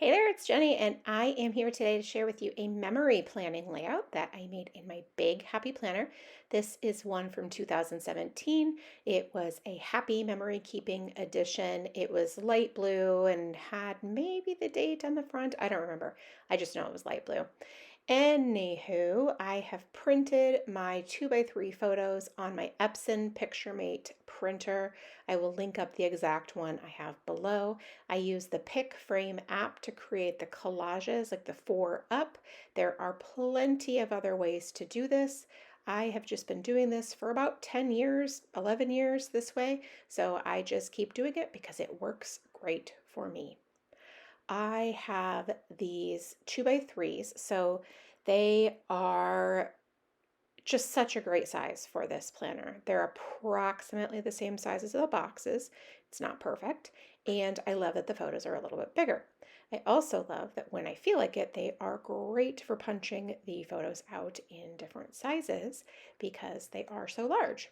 Hey there, it's Jenny, and I am here today to share with you a memory planning layout that I made in my big happy planner. This is one from 2017. It was a happy memory keeping edition. It was light blue and had maybe the date on the front. I don't remember. I just know it was light blue. Anywho, I have printed my 2x3 photos on my Epson PictureMate printer. I will link up the exact one I have below. I use the Pick Frame app to create the collages, like the 4 up. There are plenty of other ways to do this. I have just been doing this for about 10 years, 11 years this way, so I just keep doing it because it works great for me. I have these 2x3s, so they are just such a great size for this planner. They're approximately the same size as the boxes. It's not perfect, and I love that the photos are a little bit bigger. I also love that when I feel like it, they are great for punching the photos out in different sizes because they are so large.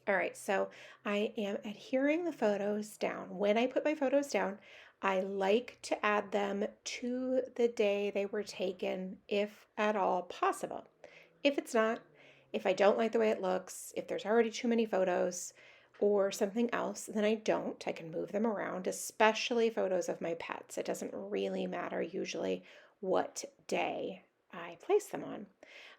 All right, so I am adhering the photos down. When I put my photos down, I like to add them to the day they were taken, if at all possible. If it's not, if I don't like the way it looks, if there's already too many photos or something else, then I don't. I can move them around, especially photos of my pets. It doesn't really matter usually what day I place them on.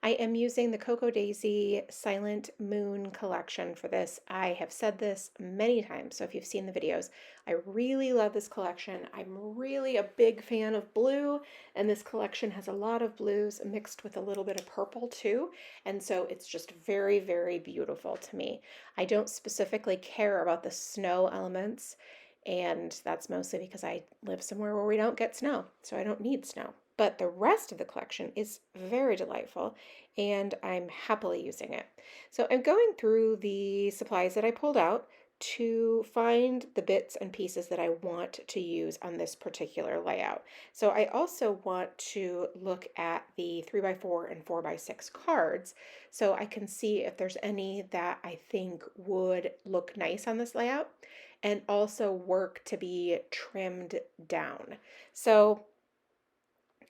I am using the Cocoa Daisy Silent Moon collection for this. I have said this many times, so if you've seen the videos, I really love this collection. I'm really a big fan of blue, and this collection has a lot of blues mixed with a little bit of purple too, and so it's just very, very beautiful to me. I don't specifically care about the snow elements, and that's mostly because I live somewhere where we don't get snow, so I don't need snow. But the rest of the collection is very delightful, and I'm happily using it. So I'm going through the supplies that I pulled out to find the bits and pieces that I want to use on this particular layout. So I also want to look at the 3x4 and 4x6 cards so I can see if there's any that I think would look nice on this layout and also work to be trimmed down. So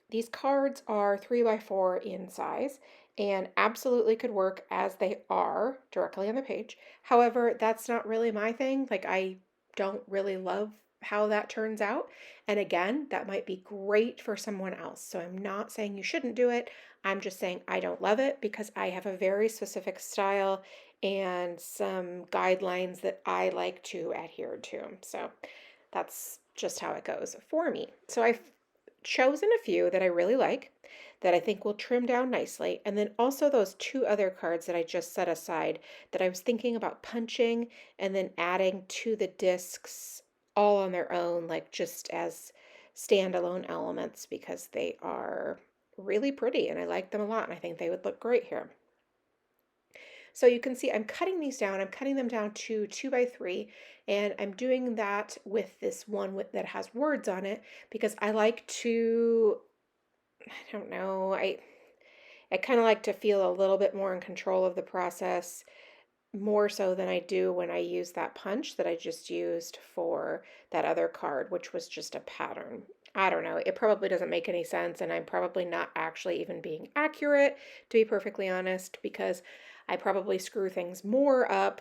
these cards are 3x4 in size and absolutely could work as they are directly on the page. However, that's not really my thing. Like, I don't really love how that turns out. And again, that might be great for someone else. So I'm not saying you shouldn't do it. I'm just saying I don't love it because I have a very specific style and some guidelines that I like to adhere to. So that's just how it goes for me. So I've chosen a few that I really like that I think will trim down nicely. And then also those two other cards that I just set aside that I was thinking about punching and then adding to the discs all on their own, like just as standalone elements because they are really pretty and I like them a lot and I think they would look great here. So you can see I'm cutting these down. I'm cutting them down to 2x3, and I'm doing that with this one that has words on it because I like to, I don't know, I kind of like to feel a little bit more in control of the process, more so than I do when I use that punch that I just used for that other card, which was just a pattern. I don't know. It probably doesn't make any sense, and I'm probably not actually even being accurate, to be perfectly honest, because I probably screw things more up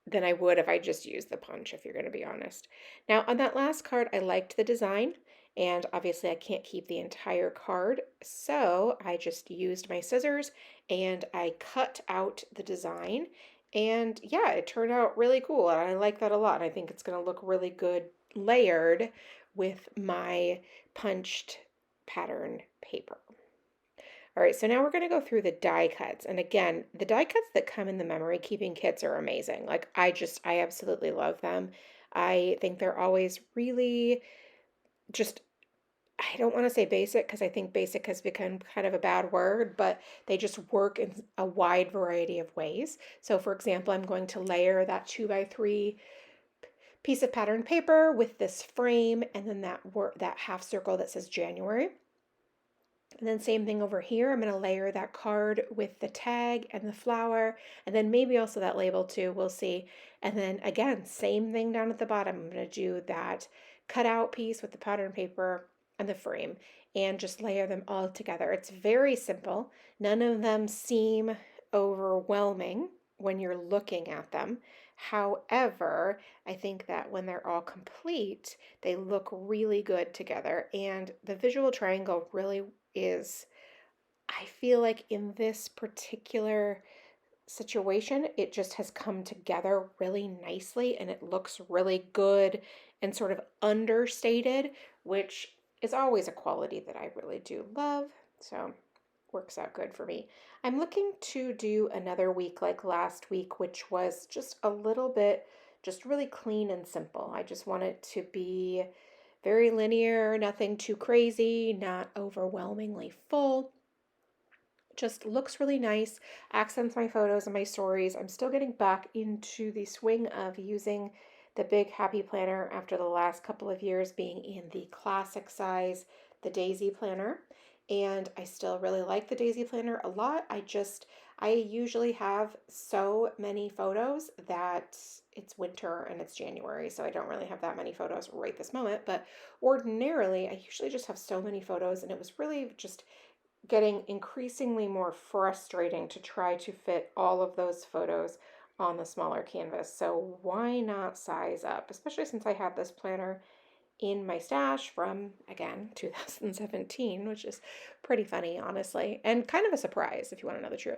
than I would if I just used the punch, if you're going to be honest. Now, on that last card, I liked the design, and obviously I can't keep the entire card, so I just used my scissors and I cut out the design. And yeah, it turned out really cool, and I like that a lot. I think it's going to look really good layered with my punched pattern paper. All right, so now we're going to go through the die cuts. And again, the die cuts that come in the memory keeping kits are amazing. Like I absolutely love them. I think they're always really just, I don't want to say basic because I think basic has become kind of a bad word, but they just work in a wide variety of ways. So for example, I'm going to layer that 2x3 piece of pattern paper with this frame and then that half circle that says January. And then same thing over here. I'm going to layer that card with the tag and the flower, and then maybe also that label too. We'll see. And then again, same thing down at the bottom. I'm going to do that cutout piece with the pattern paper and the frame and just layer them all together. It's very simple. None of them seem overwhelming when you're looking at them. However, I think that when they're all complete, they look really good together. And the visual triangle really is, I feel like in this particular situation, it just has come together really nicely and it looks really good and sort of understated, which is always a quality that I really do love. So works out good for me. I'm looking to do another week like last week, which was just a little bit, just really clean and simple. I just want it to be very linear, nothing too crazy, not overwhelmingly full. Just looks really nice, accents my photos and my stories. I'm still getting back into the swing of using the Big Happy Planner after the last couple of years being in the classic size, the Daisy Planner. And I still really like the Daisy Planner a lot. I usually have so many photos that it's winter and it's January, so I don't really have that many photos right this moment. But ordinarily, I usually just have so many photos, and it was really just getting increasingly more frustrating to try to fit all of those photos on the smaller canvas. So why not size up, especially since I had this planner in my stash from, again, 2017, which is pretty funny, honestly, and kind of a surprise if you want to know the truth.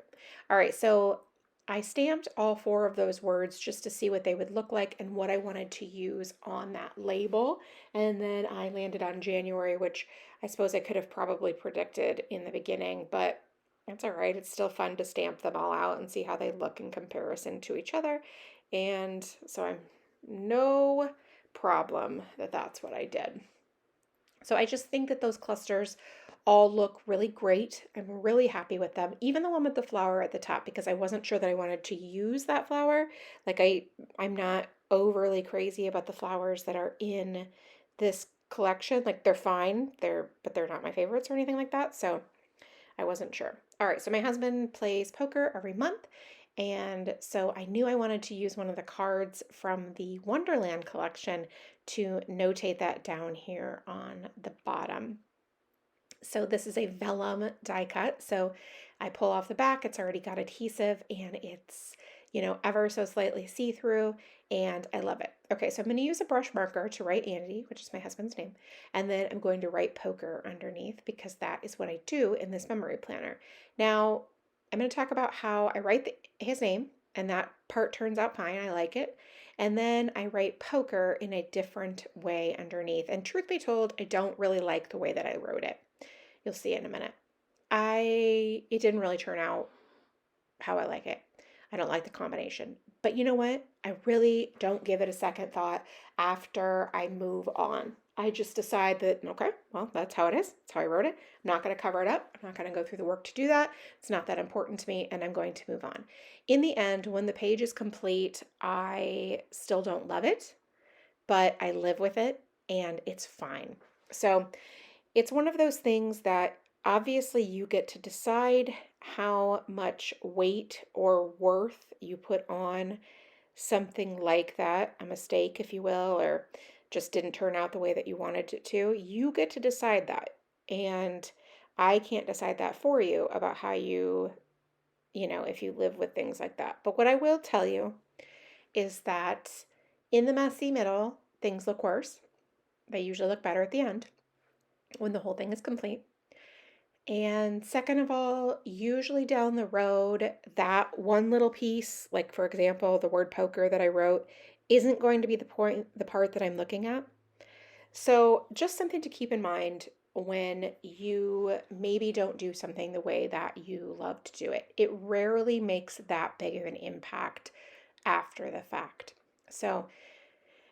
All right, so I stamped all four of those words just to see what they would look like and what I wanted to use on that label. And then I landed on January, which I suppose I could have probably predicted in the beginning, but that's all right. It's still fun to stamp them all out and see how they look in comparison to each other. And so I'm no problem that that's what I did. So I just think that those clusters all look really great. I'm really happy with them. Even the one with the flower at the top, because I wasn't sure that I wanted to use that flower. Like I'm not overly crazy about the flowers that are in this collection. Like they're fine, but they're not my favorites or anything like that. So I wasn't sure. All right, so my husband plays poker every month, and so I knew I wanted to use one of the cards from the Wonderland collection to notate that down here on the bottom. So this is a vellum die cut. So I pull off the back, it's already got adhesive and it's, ever so slightly see-through, and I love it. Okay, so I'm going to use a brush marker to write Andy, which is my husband's name, and then I'm going to write poker underneath because that is what I do in this memory planner. Now, I'm going to talk about how I write his name, and that part turns out fine. I like it. And then I write poker in a different way underneath. And truth be told, I don't really like the way that I wrote it. You'll see in a minute. It didn't really turn out how I like it. I don't like the combination. But you know what? I really don't give it a second thought after I move on. I just decide that, okay, well, that's how it is. That's how I wrote it. I'm not going to cover it up. I'm not going to go through the work to do that. It's not that important to me, and I'm going to move on. In the end, when the page is complete, I still don't love it, but I live with it, and it's fine. So it's one of those things that obviously you get to decide how much weight or worth you put on something like that, a mistake, if you will, or just didn't turn out the way that you wanted it to. You get to decide that. And I can't decide that for you about how if you live with things like that. But what I will tell you is that in the messy middle, things look worse. They usually look better at the end when the whole thing is complete. And second of all, usually down the road, that one little piece, like for example, the word poker that I wrote, isn't going to be the part that I'm looking at. So just something to keep in mind when you maybe don't do something the way that you love to do it. It rarely makes that big of an impact after the fact. So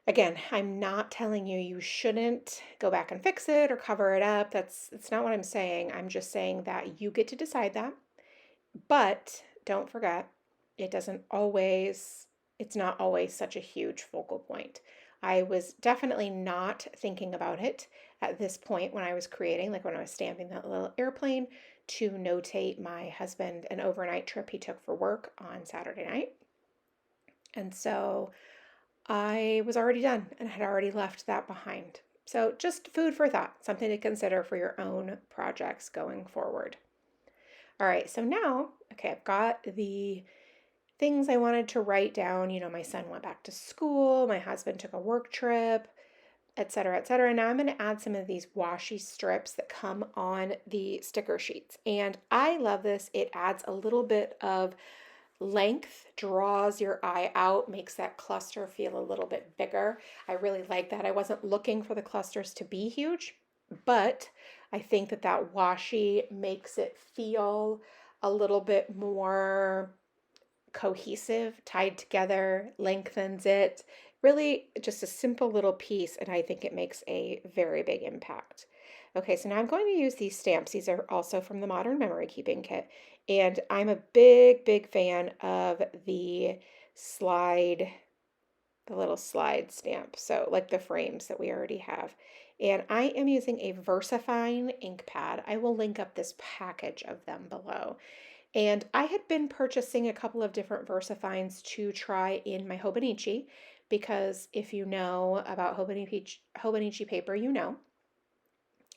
again, I'm not telling you shouldn't go back and fix it or cover it up. That's not what I'm saying. I'm just saying that you get to decide that. But don't forget, it's not always such a huge focal point. I was definitely not thinking about it at this point when I was creating, like when I was stamping that little airplane, to notate my husband an overnight trip he took for work on Saturday night. And so I was already done and had already left that behind. So just food for thought, something to consider for your own projects going forward. All right, so now, okay, I've got the things I wanted to write down. My son went back to school, my husband took a work trip, etc., etc. Now I'm going to add some of these washi strips that come on the sticker sheets. And I love this. It adds a little bit of length, draws your eye out, makes that cluster feel a little bit bigger. I really like that. I wasn't looking for the clusters to be huge, but I think that washi makes it feel a little bit more cohesive, tied together, lengthens it. Really just a simple little piece, and I think it makes a very big impact. Okay, so now I'm going to use these stamps. These are also from the Modern Memory Keeping Kit, and I'm a big fan of the little slide stamp. So like the frames that we already have. And I am using a VersaFine ink pad. I will link up this package of them below. And I had been purchasing a couple of different VersaFines to try in my Hobonichi, because if you know about Hobonichi paper, you know.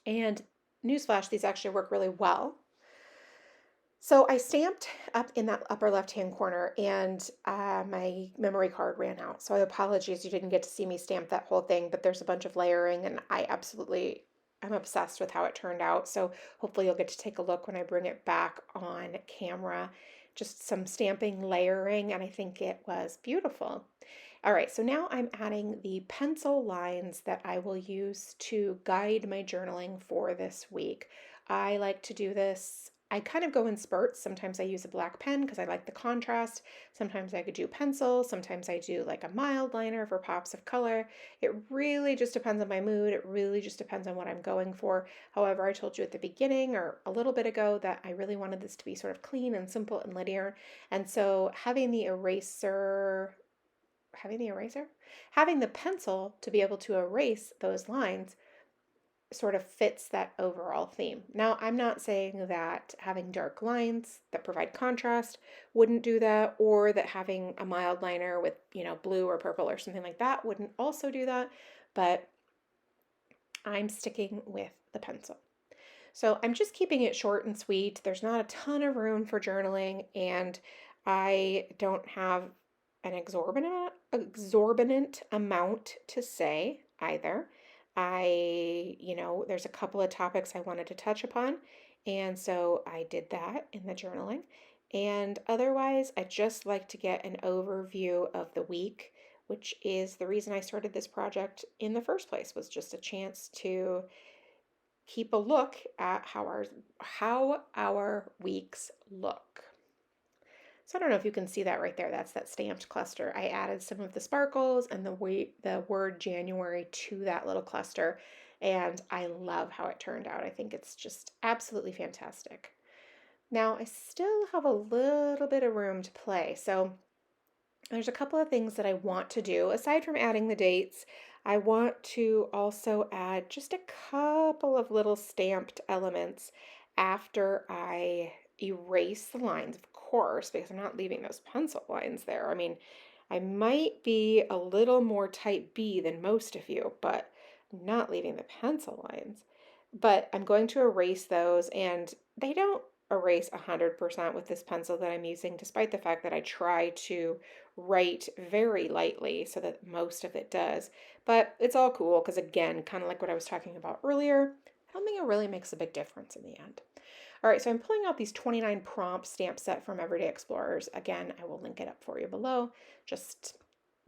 And newsflash, these actually work really well. So I stamped up in that upper left-hand corner, and my memory card ran out. So apologies, you didn't get to see me stamp that whole thing, but there's a bunch of layering, and I'm obsessed with how it turned out. So hopefully you'll get to take a look when I bring it back on camera. Just some stamping, layering, and I think it was beautiful. All right, so now I'm adding the pencil lines that I will use to guide my journaling for this week. I like to do this. I kind of go in spurts. Sometimes I use a black pen because I like the contrast. Sometimes I could do pencil. Sometimes I do like a mild liner for pops of color. It really just depends on my mood. It really just depends on what I'm going for. However, I told you at the beginning or a little bit ago that I really wanted this to be sort of clean and simple and linear. And so having the pencil to be able to erase those lines sort of fits that overall theme. Now, I'm not saying that having dark lines that provide contrast wouldn't do that, or that having a mild liner with, blue or purple or something like that wouldn't also do that, but I'm sticking with the pencil. So I'm just keeping it short and sweet. There's not a ton of room for journaling, and I don't have an exorbitant amount to say either. There's a couple of topics I wanted to touch upon, and so I did that in the journaling. And otherwise, I just like to get an overview of the week, which is the reason I started this project in the first place, was just a chance to keep a look at how our weeks look. So I don't know if you can see that right there. That's that stamped cluster. I added some of the sparkles and the word January to that little cluster, and I love how it turned out. I think it's just absolutely fantastic. Now I still have a little bit of room to play. So there's a couple of things that I want to do. Aside from adding the dates, I want to also add just a couple of little stamped elements after I erase the lines, of course, because I'm not leaving those pencil lines there. I mean, I might be a little more type B than most of you, but I'm not leaving the pencil lines. But I'm going to erase those, and they don't erase 100% with this pencil that I'm using, despite the fact that I try to write very lightly so that most of it does. But it's all cool because, again, kind of like what I was talking about earlier, I don't think it really makes a big difference in the end. All right, so I'm pulling out these 29 prompt stamp set from Everyday Explorers. Again, I will link it up for you below just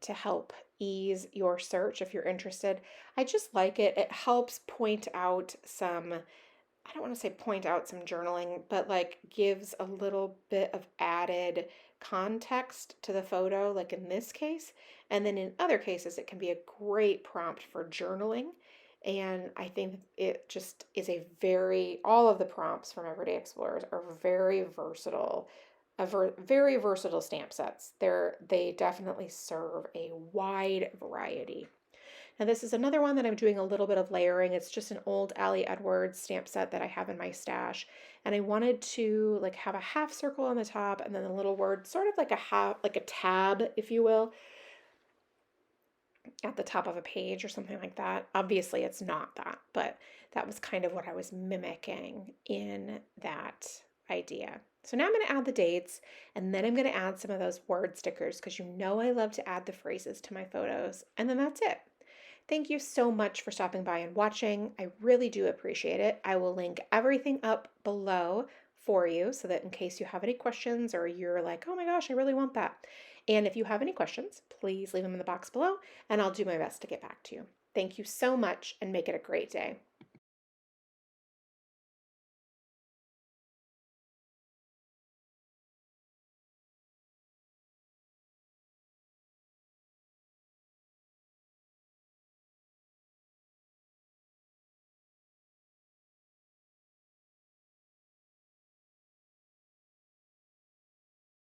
to help ease your search if you're interested. I just like it. It helps point out some, I don't want to say point out some journaling, but like gives a little bit of added context to the photo, like in this case. And then in other cases, it can be a great prompt for journaling. And I think it just is all of the prompts from Everyday Explorers are very versatile, very versatile stamp sets. They definitely serve a wide variety. Now this is another one that I'm doing a little bit of layering. It's just an old Allie Edwards stamp set that I have in my stash. And I wanted to like have a half circle on the top and then a little word, sort of like a half, like a tab, if you will, at the top of a page or something like that. Obviously it's not that, but that was kind of what I was mimicking in that idea. So now I'm going to add the dates, and then I'm going to add some of those word stickers because you know I love to add the phrases to my photos, and then that's it. Thank you so much for stopping by and watching. I really do appreciate it. I will link everything up below for you so that in case you have any questions or you're like, oh my gosh, I really want that. And if you have any questions, please leave them in the box below and I'll do my best to get back to you. Thank you so much and make it a great day.